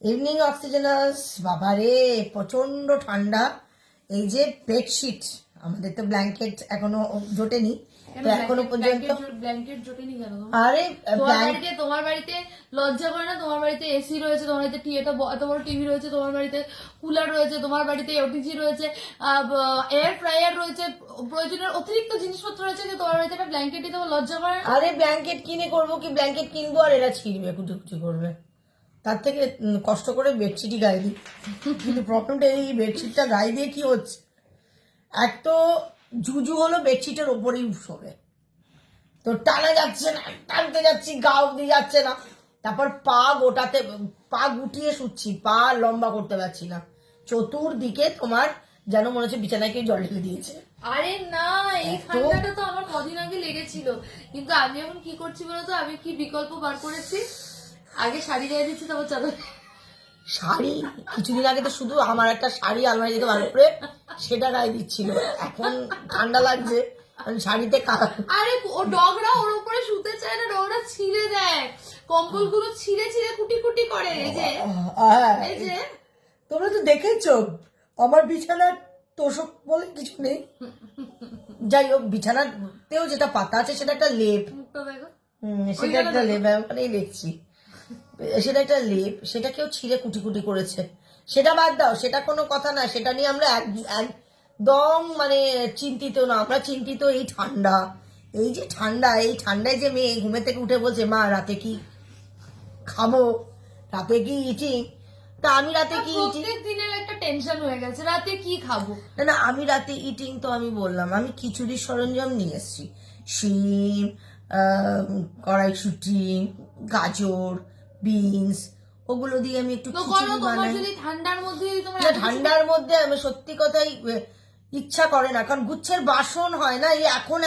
Evening অক্সিজেনাস বাবারে প্রচন্ড ঠান্ডা। এই যে বেডশিট, আমাদের তো ব্ল্যাঙ্কেট এখনো জোটেনি, তো এখনো পর্যন্ত ব্ল্যাঙ্কেট জোটেনি কেন? আরে তোমার বাড়িতে লজ্জা করে না? তোমার বাড়িতে এসি রয়েছে, তোমার বাড়িতে এত বড় টিভি রয়েছে, তোমার বাড়িতে কুলার রয়েছে, তোমার বাড়িতে ওটিজি রয়েছে, এয়ার ফ্রায়ার রয়েছে, প্রয়োজনের অতিরিক্ত জিনিসপত্র রয়েছে, যে তোমার বাড়িতে একটা ব্ল্যাঙ্কেটই তোমার লজ্জা করে না? আরে ব্ল্যাঙ্কেট কিনে করবো কি, ব্ল্যাঙ্কেট কিনবো আর এরা ছিঁড়বে, কুচি করবে, তার থেকে কষ্ট করে বেডশিটই গায়ে দিই। কিন্তু প্রবলেমটা এই বেডশিটটা গায়ে দিয়ে কি হচ্ছে, এক তো জুজু হলো বেডশিটের ওপরেই শোবে, তো টানা যাচ্ছে না, টানতে যাচ্ছি গা অব্দি যাচ্ছে না, তারপর পা গুটিয়ে শুচ্ছি, পা লম্বা করতে পারছি না, চতুর্দিকে তোমার যেন মনে হচ্ছে বিছানায় কেউ জল ঢেলে দিয়েছে। আরে না, এই ঠান্ডাটা তো আমার কদিন আগে লেগেছিল, কিন্তু আমি এখন কি করছি বলতো? আমি কি বিকল্প বার করেছি, আগে শাড়ি গায়ে দিচ্ছি, তারপর চাদর। শাড়ি কিছুদিন আগে তো শুধু আমার একটা শাড়ি আলমারি থেকে বার করে সেটা গায়ে দিচ্ছিল, এখন ঠান্ডা লাগছে শাড়িতে আরে ও ডগরা ওর উপরে শুতে চায় না, ডগরা ছিঁড়ে দেয়, কম্বল গুলো ছিঁড়ে ছিঁড়ে কুটি কুটি করে। এই যে তোমরা তো দেখেছো আমার বিছানার তোষক বলে কিছু নেই, যাই হোক বিছানাতেও যেটা পাতা আছে সেটা একটা লেপ, মুখটা দেখো, সেটা একটা লেপ, ওখানেই দেখছি সেটা একটা লেপ, সেটা কেউ ছিঁড়ে কুটি কুটি করেছে। সেটা বাদ দাও, সেটা কোনো কথা না, সেটা নিয়ে আমরা একদম মানে চিন্তিত না, আমরা চিন্তিত এই ঠান্ডা, এই যে ঠান্ডা, এই ঠান্ডায় যে মেয়ে ঘুমে থেকে উঠে বলছে মা রাতে কি খাবো, রাতে কি ইটিং, তা আমি রাতে কি ইটিং, প্রত্যেক দিনের একটা টেনশন হয়ে গেছে, রাতে কি খাবো। না না আমি রাতে ইটিং, তো আমি বললাম আমি খিচুড়ির সরঞ্জাম নিয়ে এসেছি, শিম, কড়াইশুঁটি, গাজর, বিনস, ওগুলো দিয়ে আমি একটু খিচুড়ি বানাই। ঠান্ডার মধ্যে আমি সত্যি কথাই ইচ্ছা করে না, কারণ গুচ্ছের বাসন হয় না, এই এখন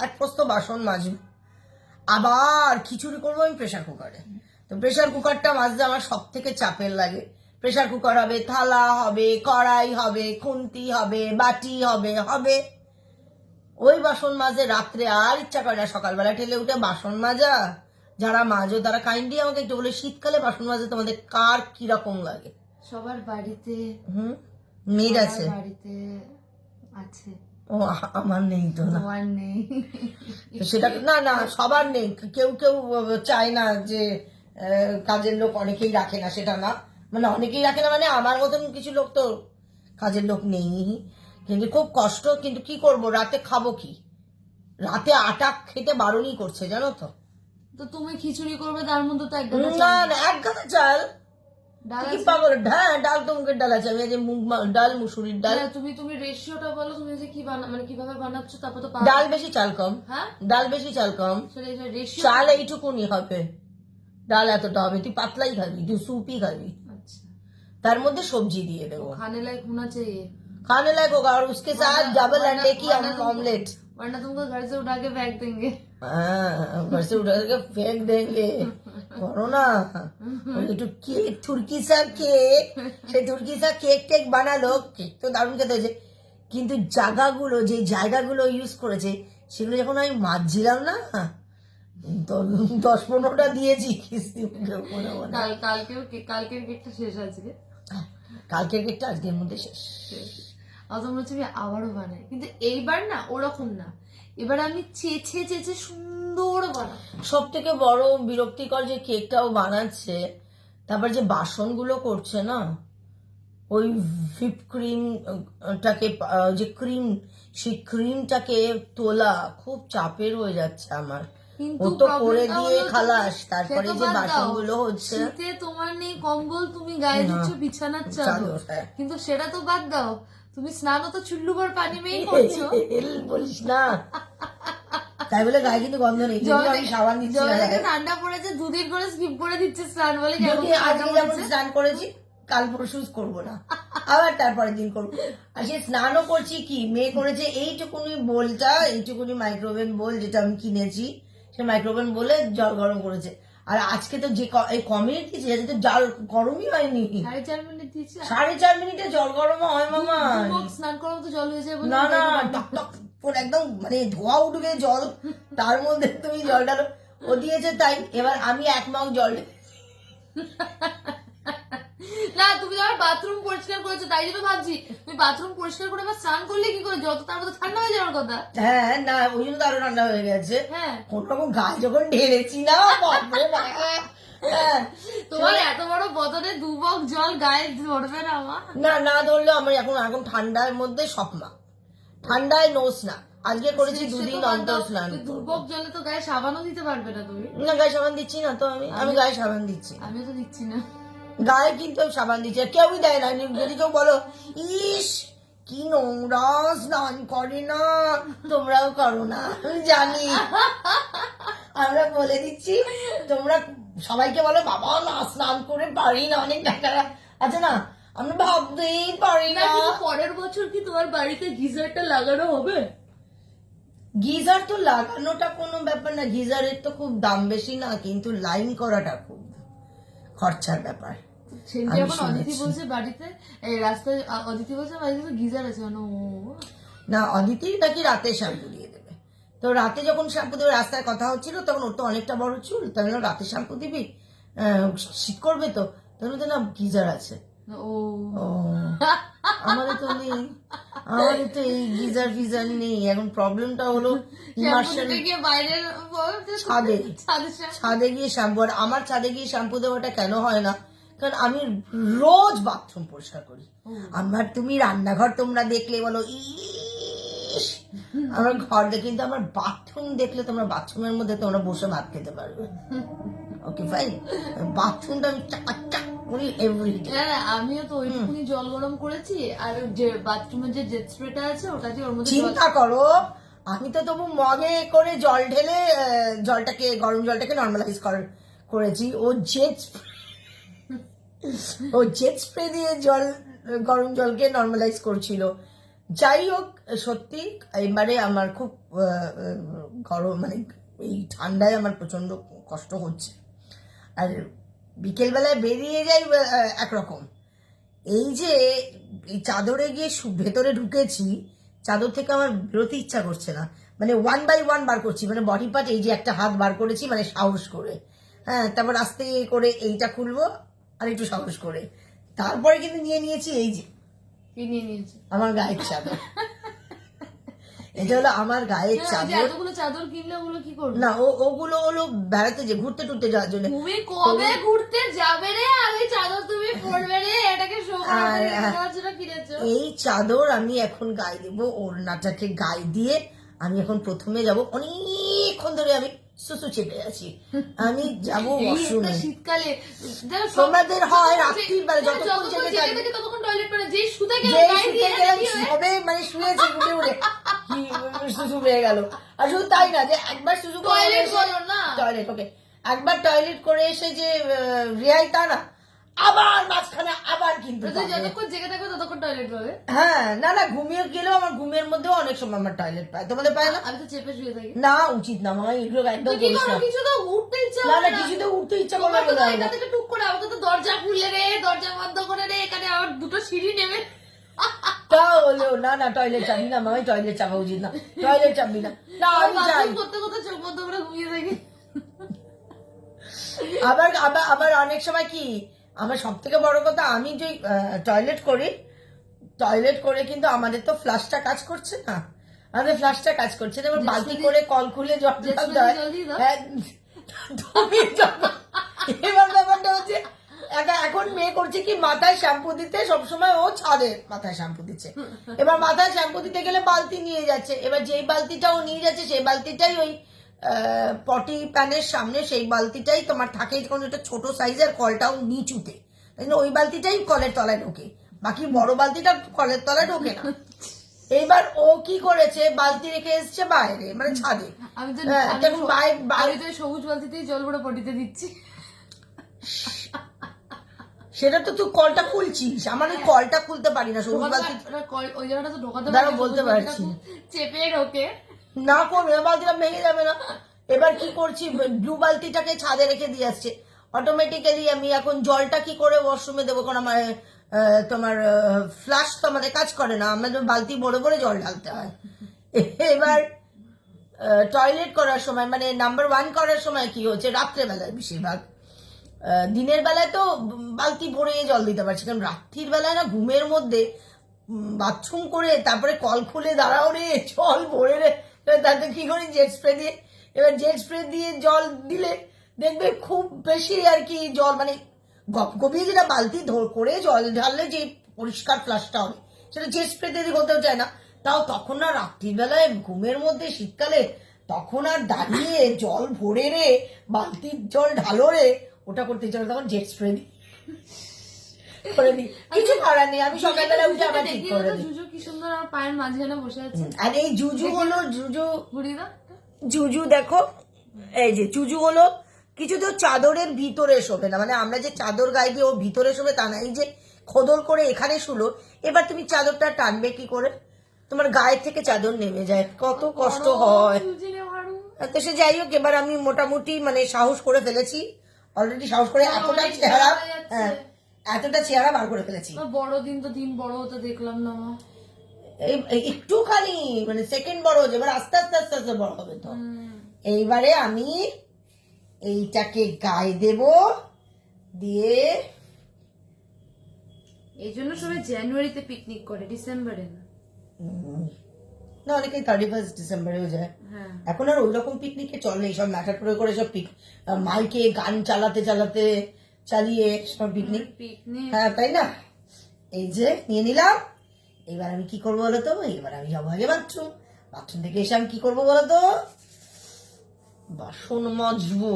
এক প্রস্ত বাসন মাজবো, আবার খিচুড়ি করবো আমি প্রেশার কুকারে, তো প্রেশার কুকারটা মাজতে আমার সব থেকে চাপের লাগে। প্রেশার কুকার হবে, থালা হবে, কড়াই হবে, খুন্তি হবে, বাটি হবে, ওই বাসন মাজে রাত্রে আর ইচ্ছা করে না, সকালবেলা ঠেলে উঠে বাসন মাজা। যারা মাজো তারা কাইন্ডলি আমাকে একটু বলে শীতকালে বাসন মাজে তোমাদের কার কিরকম লাগে? সবার বাড়িতে মেড আছে, বাড়িতে আছে, ও আমার নেই তো না, আমার নেই, সেটা না না সবার নেই, কেউ কেউ চায় না যে কাজের লোক অনেকেই রাখে না, সেটা না, মানে অনেকেই রাখে না মানে আমার মতন কিছু লোক তো কাজের লোক নেই, কিন্তু খুব কষ্ট, কিন্তু কি করব, রাতে খাবো কি, রাতে আটা খেতে বারণই করছে জানো তো। তো তুমি খিচুড়ি করবে, তার মধ্যে তো এক গাদা চাল, কি পাগল, হ্যাঁ ডাল তো মুগের ডাল আছে, আমি যে মুগ ডাল, মুসুরির ডাল। তুমি রেশিওটা বলো, তুমি যে কি মানে কিভাবে বানাচ্ছ, তারপর তো ডাল বেশি চাল কম, হ্যাঁ ডাল বেশি চাল কম, চাল এইটুকুনি হবে, ডাল এতটা হবে, তুই পাতলাই খাবি, তুই সুপই খাবি, তার মধ্যে সবজি দিয়ে দেবো, खाने लायक होना चाहिए, खाने लायक होगा, और उसके साथ डबल अंडे की ऑमलेट, वरना तुमको घर से उठा के फेंक देंगे। घर से उठा के फेंक देंगे, करो ना একটু কেক, তুর্কি সা কেক, সেই তুর্কি সা কেক টেক বানালো, কেক তো দারুণ খেতে হয়েছে, কিন্তু যে জায়গাগুলো ইউজ করেছে সেগুলো যখন আমি মাজছিলাম না, 10-15টা দিয়েছি কিস্তি, কালকের কেকটা শেষ আজকে, কালকের কেকটা আজকের মধ্যে শেষ। মনে হচ্ছে আমি আবারও বানাই, কিন্তু এইবার না ওরকম না, এবার আমি চেঁচে সুন্দর বানাই। সব থেকে বড় বিরক্তিকর যে কেকটাও বানাচ্ছে, তারপর যে বাসনগুলো করছে না, ওই হুইপ ক্রিমটাকে, যে ক্রিম, সেই ক্রিমটাকে তোলা খুব চাপের হয়ে যাচ্ছে আমার, ও তো করে দিয়ে খালাস, তারপরে যে বাসনগুলো হচ্ছে, শীতে তোমার নেই কম্বল, তুমি গায়ে দিচ্ছ বিছানার চাদর, কিন্তু সেটা তো বাদ দাও, তুমি স্নানও তো চুল্লুবার পানি মেয়ে করছো, বলিস না, তাই বলে গায়ে কিন্তু গন্ধ নেই, আমি সাবান দিচ্ছি না, ঠান্ডা পড়েছে, দুদিন করে স্কিপ করে দিচ্ছে স্নান, বলে আজকে যেমন স্নান করেছি কাল পরশু করবো না, আবার তারপরের দিন করবো, আর সে স্নানও করছি কি, মেয়ে করেছে এইটুকুনি বোলটা, এইটুকুনি মাইক্রোওয়েভ বোল যেটা আমি কিনেছি, সে মাইক্রোওয়েভ বলে জল গরম করেছে, আর আজকে তো যে এই কমিয়ে দিয়েছে যাতে তো জল গরমই হয়নি, 4.5 মিনিট দিয়েছি, 4.5 মিনিটে জল গরম হয় মামা, স্নান করার মতো জল হয়ে যায়, না না টক টক একদম মানে ধোয়া উঠবে জল, তার মধ্যে তুমি জল ডালো, ও দিয়েছে তাই, এবার আমি 1 মাগ জল বাথরুম পরিষ্কার করেছো, তাই জন্য ভাবছি তুমি বাথরুম পরিষ্কার করে আবার স্নান করলে কি করে, যত তার মধ্যে ঠান্ডা হয়ে যাওয়ার কথা। হ্যাঁ না ওই জন্য তো আরো ঠান্ডা হয়ে গেছে। হ্যাঁ কোন রকম গায়ে যখন ঢেলেছি না বাপরে বাপ। হ্যাঁ, তোমার এত বড় বোতলে 2 বক জল গায়ে ধরবে না আমার? না না ধরলে আমার এখন এখন ঠান্ডার মধ্যে সপমা, ঠান্ডায় নো স্নান। আজকে করেছি 2 দিন অন্তর স্নান। 2 বক জলে তো গায়ে সাবানও দিতে পারবে না তুমি। না গায়ে সাবান দিচ্ছি না তো, আমি গায়ে সাবান দিচ্ছি। আমিও তো দিচ্ছি না গায়ে কিন্তু আমি সাবান দিচ্ছি, আর কেউই দেয় না। যদি কেউ বলো ইস কি নোংরা স্নান করে না, তোমরাও করো না আমি জানি। আমরা বলে দিচ্ছি, তোমরা সবাইকে বলো বাবা না স্নান করে পারি না, অনেক টাকা আছে না, আমরা ভাবতেই পারি না, না। কিন্তু পরের বছর কি তোমার বাড়িতে গিজারটা লাগানো হবে? গিজার তো লাগানোটা কোনো ব্যাপার না, গিজারের তো খুব দাম বেশি না, কিন্তু লাইন করাটা খুব খরচার ব্যাপার। সেদিন আমি যখন অদিতি শুনেছি। বলছে বাড়িতে, এই রাস্তায় অদিতি বলছে বাড়িতে তো গিজার আছে, মানে ও না অদিতি নাকি রাতে শ্যাম্পু দিয়ে দেবে, তো রাতে যখন শ্যাম্পু দেবে রাস্তায় কথা হচ্ছিল, তখন ওর তো অনেকটা বড় চুল, তাই জন্য রাতে শ্যাম্পু দিবি শীত করবে তো, তখন তো না গিজার আছে। ও ও আমাদের তো নেই, আমাদের তো এই গিজার ফিজার নেই। এখন প্রবলেমটা হলো ইমার্শন, গিয়ে বাইরের ছাদে ছাদে ছাদে গিয়ে শ্যাম্পু। আর আমার ছাদে গিয়ে শ্যাম্পু দেওয়াটা কেন হয় না, কারণ আমি রোজ বাথরুম পরিষ্কার করি। আমার তুমি রান্নাঘর তোমরা দেখলে বলো ইস, আমার ঘর দেখে, কিন্তু আমার বাথরুম দেখলে তোমরা বাথরুমের মধ্যে তোমরা বসে ভাত খেতে পারবে। ওকে ফাইন, বাথরুমটা আমি চাক করি এভরিডে। হ্যাঁ, আমিও তো ওইটুকুনি জল গরম করেছি, আর যে বাথরুমের যে জেট স্প্রেটা আছে ওটা দিয়ে ওর মধ্যে চিন্তা করো, আমি তো তবু মগে করে জল ঢেলে জলটাকে, গরম জলটাকে নর্মালাইজ করেছি। ও জেট স্প্রে দিয়ে গরম জলকে নর্মালাইজ করছিল। যাই হোক, সত্যি এবারে আমার খুব গরম, মানে এই ঠান্ডায় আমার প্রচন্ড কষ্ট হচ্ছে। আর বিকেলবেলায় বেরিয়ে যাই একরকম, এই যে এই চাদরে গিয়ে ভেতরে ঢুকেছি, চাদর থেকে আমার বেরোতে ইচ্ছা করছে না, মানে 1 by 1 বার করছি, মানে বডি পার্ট, এই যে একটা হাত বার করেছি মানে সাহস করে, হ্যাঁ, তারপর আস্তে করে এইটা খুলবো আর একটু সাহস করে, তারপরে কিন্তু নিয়েছি এই যে নিয়ে নিয়েছে আমার গায়ের চাদর। এটা হলো আমার গায়ের চাদর। এতগুলো চাদর কিনলে ওগুলো কি করবে? না ওগুলো হলো বেড়াতে যে ঘুরতে টুরতে যাওয়ার জন্য। তুমি কবে ঘুরতে যাবে রে, আর এই চাদর তুমি পরবে রে, এটাকে শো করার জন্য কিনেছো? এই চাদর আমি এখন গায়ে দেবো, ওড়নাটাকে গায়ে দিয়ে আমি এখন প্রথমে যাব, অনেকক্ষণ ধরে আমি সুসু চেপে আছি, আমি যাবো ওয়াশরুমে। শীতকালে তোমাদের হয় রাত্রির বেলা যতক্ষণ জেগে থাকি, ততক্ষণ টয়লেট করে, যেই শুতে গেলে যেই গায়ে দিয়ে শুতে গেলাম ready হয়ে- সবে মানে শুয়েছি উঠে উঠে সুসু পেয়ে গেল। আর শুধু তাই না, যে একবার সুসু টয়লেট করো না, টয়লেট, ওকে, একবার টয়লেট করে এসে যে রিয়াই তা না, আবার মাঝখানে আবার কিন্তু তুই যতক্ষণ জেগে থাকবে ততক্ষণ টয়লেট পাবে। হ্যাঁ, না না ঘুমিয়ে গেলেও আমার ঘুমের মধ্যেও অনেক সময় আমার টয়লেট পায়, তোমাদের পায় না? আমি তো চেপে শুয়ে থাকি। না উচিত না, মামা এগুলো একদম তুই কি করিস করো? না। কিছু তো উঠতে ইচ্ছা না করে না না। কিছুতে উঠতে ইচ্ছা তোমার করবে তো না। এটা থেকে টুক করে আমাকে তো দরজা খুলে রে, দরজা বন্ধ করে রে, এখানে আবার 2টো সিঁড়ি নেমে। তা হলো না না টয়লেট চাপবি না মামাই, টয়লেট চাপা উচিত না, টয়লেট চাপবি না। না আমি যাই, বাথরুম করতে করতে চোখ বন্ধ করে ঘুমিয়ে থাকি। আবার আবার আবার অনেক সময় কি, আমার সব থেকে বড় কথা, আমি যে টয়লেট করি, টয়লেট করে কিন্তু আমাদের তো ফ্লাশটা কাজ করছে না, আমাদের ফ্লাশটা কাজ করছে না, এবার বালতি করে কল খুলে জল ঢালতে হয়। হ্যাঁ, তুমি যখন- এবার ব্যাপারটা হচ্ছে এখন মেয়ে করছে কি, মাথায় শ্যাম্পু দিতে সবসময় ও ছাদে মাথায় শ্যাম্পু দিচ্ছে, এবার মাথায় শ্যাম্পু দিতে গেলে বালতি নিয়ে যাচ্ছে, এবার যেই বালতিটা ও নিয়ে যাচ্ছে সেই বালতিটাই ওই পটি প্যানের সামনে, সেই বালতিটাই তোমার থাকে, যখন একটা ছোট সাইজের, কলটাও নিচুতে, তাই জন্য ওই বালতিটাই কলের তলায় ঢোকে, বাকি বড় বালতিটা কলের তলায় ঢোকে না। এবার ও কি করেছে, বালতি রেখে এসছে বাইরে, মানে ছাদে। আমি তো হ্যাঁ, তখন আমি তো সবুজ বালতিতেই জল ভরে পটিতে দিচ্ছি। সেটা তো তুই কলটা খুলছিস, আমার ওই কলটা খুলতে পারি না, সবুজ বালতি ওই জায়গাটা তো ঢোকাতে দাঁড়াও, পারি না, বলতে সবুজ বালতিটা পারছি। খুব চেপে ঢোকে। না করবে, বালতিটা ভেঙে যাবে না। এবার কি করছি, ব্লু বালতিটাকে ছাদে রেখে দিয়ে আসছে, অটোমেটিক্যালি আমি এখন জলটা কি করে ওয়াশরুমে দেবো, কারণ আমার তোমার ফ্লাশ তো আমাদের কাজ করে না, আমাদের বালতি ভরে ভরে জল ঢালতে হয়। এবার টয়লেট করার সময়, মানে নাম্বার 1 করার সময় কি হচ্ছে, রাত্রেবেলায় বেশিরভাগ দিনের বেলায় তো বালতি ভরে জল দিতে পারছি, কারণ রাত্রির বেলায় না ঘুমের মধ্যে বাথরুম করে তারপরে কল খুলে দাঁড়াও রে, জল ভরে রে, তাতে কি করি জেট স্প্রে দিয়ে, এবার জেট স্প্রে দিয়ে জল দিলে দেখবে খুব বেশি আর কি জল মানে গপিয়ে যেটা বালতি করে জল ঢাললে যে পরিষ্কার ফ্লাশটা হবে সেটা জেট স্প্রে দিয়ে করতেও চায় না। তাও তখন না রাত্রির বেলায় ঘুমের মধ্যে শীতকালে তখন আর দাঁড়িয়ে জল ভরে রে বালতির জল ঢালো রে, ওটা করতে চলে তখন জেট স্প্রে দিই করে দিই, কিছু করার নেই, আমি সকালবেলা উঠে আবার ঠিক করে দিই। জুজু কি সুন্দর আমার পায়ের মাঝখানে বসে আছে। আর এই জুজু হলো জুজু দেখো, এই যে জুজু হলো কিছু তো চাদরের ভিতরে শোবে না, মানে আমরা যে চাদর গায়ে দিয়ে ও ভিতরে শোবে তা না, এই যে খোদল করে এখানে শুলো, এবার তুমি চাদরটা টানবে কি করে, তোমার গায়ের থেকে চাদর নেমে যায়, কত কষ্ট হয়। তো সে যাই হোক, এবার আমি মোটামুটি মানে সাহস করে ফেলেছি অলরেডি, সাহস করে এতটা চেহারা, হ্যাঁ এতটা চেহারা বার করে ফেলেছি। বড় দিন তো দিন বড় হতে দেখলাম না মা, একটুখানি মানে সেকেন্ড বড় হচ্ছে, এবার আস্তে আস্তে আস্তে আস্তে বড় হবে। তো এইবারে আমি এইটাকে গায়ে দেব, দিয়ে এই জন্য সবাই জানুয়ারিতে পিকনিক করে, ডিসেম্বরে না। না অনেকেই 31 ডিসেম্বরেও যায়, এখন আর ওইরকম পিকনিকে চল নেই, সব ম্যাটার করে সব মাইকে গান চালাতে চালাতে চালিয়ে সব পিকনিক, হ্যাঁ তাই না। এই যে নিয়ে নিলাম, এবার আমি কি করবো বলতো, এবার আমি যাবো আগে বাথরুম, বাথরুম থেকে এসে আমি কি করবো বলতো, বাসন মাজবো,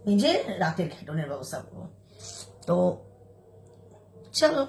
নিজে রাতের খেটনের ব্যবস্থা করবো। তো চলো।